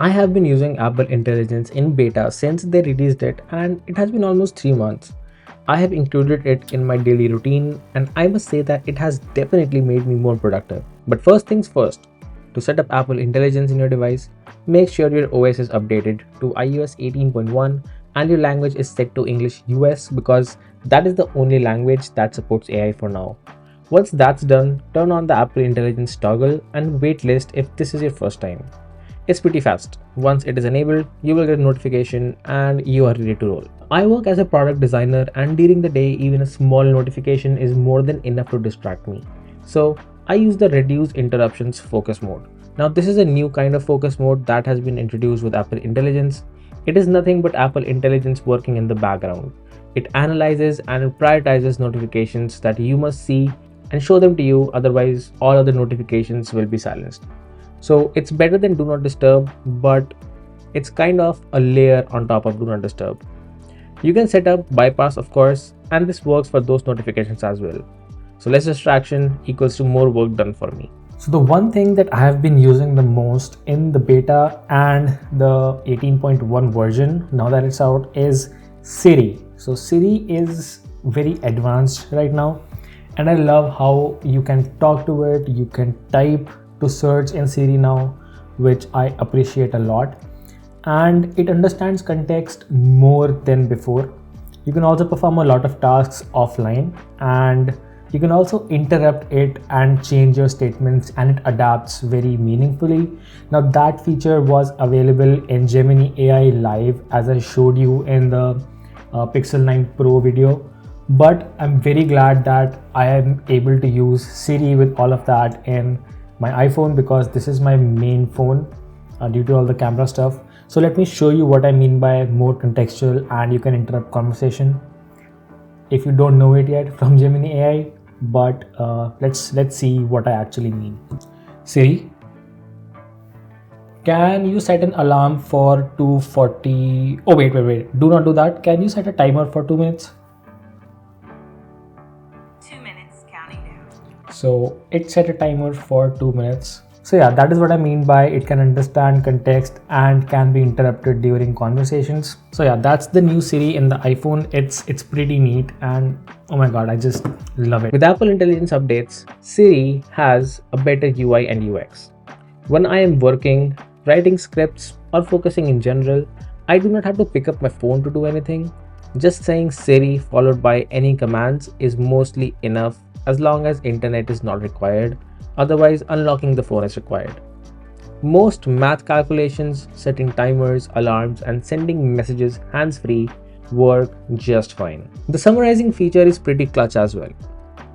I have been using Apple Intelligence in beta since they released it, and it has been almost 3 months. I have included it in my daily routine, and I must say that it has definitely made me more productive. But first things first, to set up Apple Intelligence in your device, make sure your OS is updated to iOS 18.1 and your language is set to English US because that is the only language that supports AI for now. Once that's done, turn on the Apple Intelligence toggle and waitlist if this is your first time. It's pretty fast. Once it is enabled, you will get a notification and you are ready to roll. I work as a product designer, and during the day, even a small notification is more than enough to distract me. So I use the reduce interruptions focus mode. Now, this is a new kind of focus mode that has been introduced with Apple Intelligence. It is nothing but Apple Intelligence working in the background. It analyzes and prioritizes notifications that you must see and show them to you, otherwise, all other notifications will be silenced. So it's better than do not disturb, but it's kind of a layer on top of do not disturb. You can set up bypass, of course, and this works for those notifications as well. So less distraction equals to more work done for me. So the one thing that I have been using the most in the beta and the 18.1 version, now that it's out, is Siri. So Siri is very advanced right now, and I love how you can talk to it, you can type to search in Siri now, which I appreciate a lot. And it understands context more than before. You can also perform a lot of tasks offline, and you can also interrupt it and change your statements, and it adapts very meaningfully. Now that feature was available in Gemini AI Live, as I showed you in the Pixel 9 Pro video, but I'm very glad that I am able to use Siri with all of that in my iPhone, because this is my main phone due to all the camera stuff. So let me show you what I mean by more contextual and you can interrupt conversation if you don't know it yet from Gemini AI, but let's see what I actually mean. Siri, can you set an alarm for 2:40? Oh wait, do not do that. Can you set a timer for 2 minutes? 2 minutes counting down. So it set a timer for 2 minutes. So yeah, that is what I mean by it can understand context and can be interrupted during conversations. So yeah, that's the new Siri in the iPhone. It's pretty neat, and oh my god, I just love it. With Apple Intelligence updates, Siri has a better UI and UX. When I am working, writing scripts, or focusing in general, I do not have to pick up my phone to do anything. Just saying Siri followed by any commands is mostly enough as long as internet is not required. Otherwise, unlocking the phone is required. Most math calculations, setting timers, alarms, and sending messages hands-free work just fine. The summarizing feature is pretty clutch as well.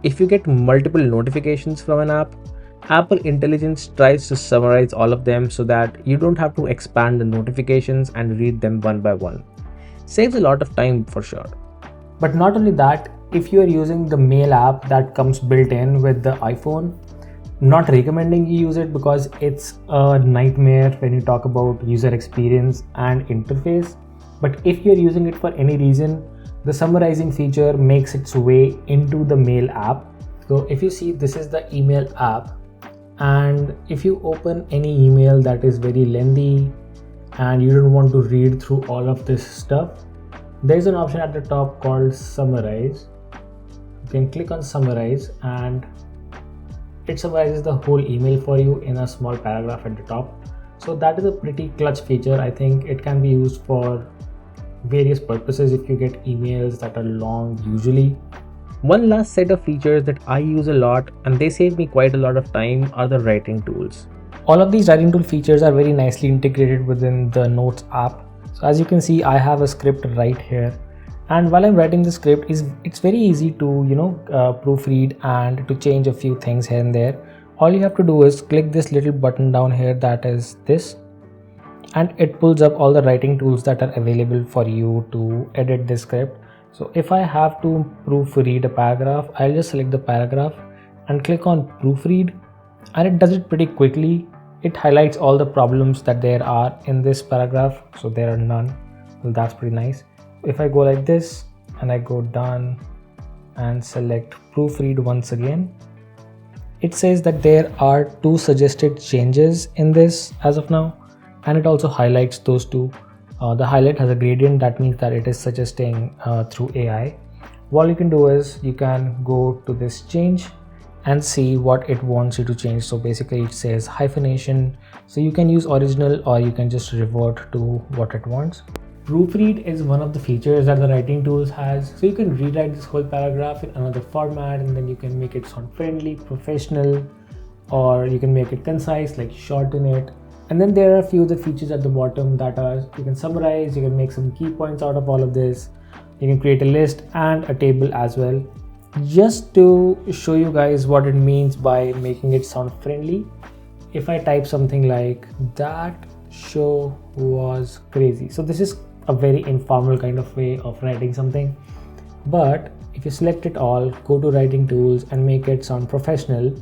If you get multiple notifications from an app, Apple Intelligence tries to summarize all of them so that you don't have to expand the notifications and read them one by one. Saves a lot of time for sure. But not only that, if you are using the Mail app that comes built in with the iPhone, not recommending you use it because it's a nightmare when you talk about user experience and interface. But if you're using it for any reason, the summarizing feature makes its way into the Mail app. So if you see, this is the email app, and if you open any email that is very lengthy and you don't want to read through all of this stuff, there's an option at the top called summarize. You can click on summarize and it summarizes the whole email for you in a small paragraph at the top. So that is a pretty clutch feature. I think it can be used for various purposes if you get emails that are long usually. One last set of features that I use a lot and they save me quite a lot of time are the writing tools. All of these writing tool features are very nicely integrated within the Notes app. So as you can see, I have a script right here, and while I'm writing the script, it's very easy to proofread and to change a few things here and there. All you have to do is click this little button down here, that is this, and it pulls up all the writing tools that are available for you to edit this script. So if I have to proofread a paragraph, I'll just select the paragraph and click on proofread, and it does it pretty quickly. It highlights all the problems that there are in this paragraph, so there are none. Well, that's pretty nice. If I go like this and I go done and select proofread once again, it says that there are 2 suggested changes in this as of now. and it also highlights those two. The highlight has a gradient, that means that it is suggesting through AI. What you can do is you can go to this change and see what it wants you to change. So basically it says hyphenation, so you can use original or you can just revert to what it wants. Proofread is one of the features that the writing tools has, so you can rewrite this whole paragraph in another format, and then you can make it sound friendly, professional, or you can make it concise, like shorten it. And then there are a few of the features at the bottom that are, you can summarize, you can make some key points out of all of this, you can create a list and a table as well. Just to show you guys what it means by making it sound friendly, if I type something like that show was crazy, so this is a very informal kind of way of writing something. But if you select it all, go to writing tools and make it sound professional,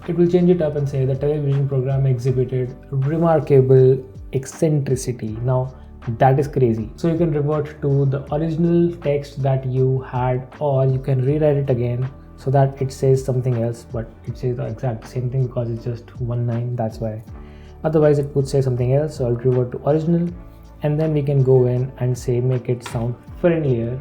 it will change it up and say the television program exhibited remarkable eccentricity. Now that is crazy. So you can revert to the original text that you had, or you can rewrite it again so that it says something else, but it says the exact same thing because it's just one line, that's why. Otherwise it would say something else, so I'll revert to original, and then we can go in and say make it sound friendlier,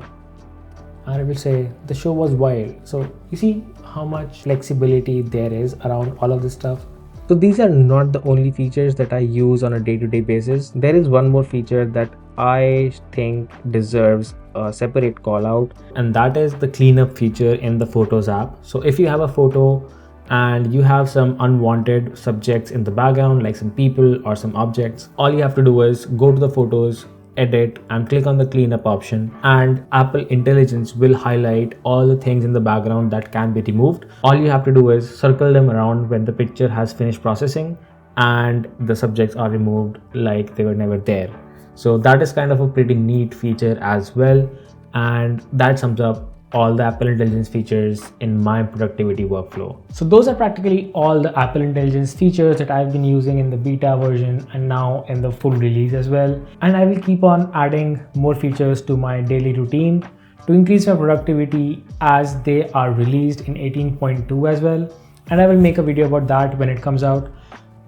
and it will say the show was wild. So you see how much flexibility there is around all of this stuff. So these are not the only features that I use on a day-to-day basis. There is one more feature that I think deserves a separate call out, and that is the cleanup feature in the Photos app. So if you have a photo and you have some unwanted subjects in the background, like some people or some objects, all you have to do is go to the photos, edit, and click on the cleanup option, and Apple Intelligence will highlight all the things in the background that can be removed. All you have to do is circle them around when the picture has finished processing and the subjects are removed like they were never there. So that is kind of a pretty neat feature as well, and that sums up all the Apple Intelligence features in my productivity workflow. So those are practically all the Apple Intelligence features that I've been using in the beta version and now in the full release as well. And I will keep on adding more features to my daily routine to increase my productivity as they are released in 18.2 as well. And I will make a video about that when it comes out.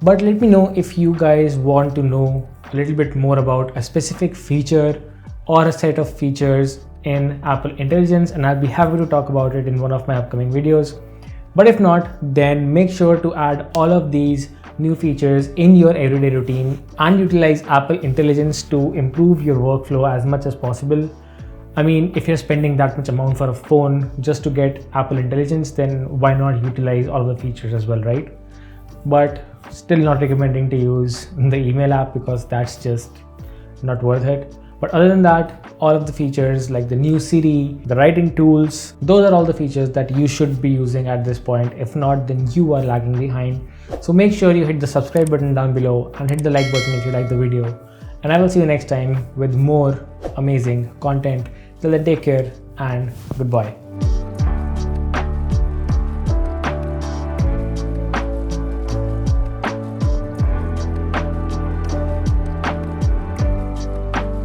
But let me know if you guys want to know a little bit more about a specific feature or a set of features in Apple Intelligence, and I'll be happy to talk about it in one of my upcoming videos. But if not, then make sure to add all of these new features in your everyday routine and utilize Apple Intelligence to improve your workflow as much as possible. I mean, if you're spending that much amount for a phone just to get Apple Intelligence, then why not utilize all the features as well, right? But still not recommending to use the email app because that's just not worth it. But other than that, all of the features like the new Siri, the writing tools, those are all the features that you should be using at this point. If not, then you are lagging behind. So make sure you hit the subscribe button down below and hit the like button if you like the video. And I will see you next time with more amazing content. Till then, take care and goodbye.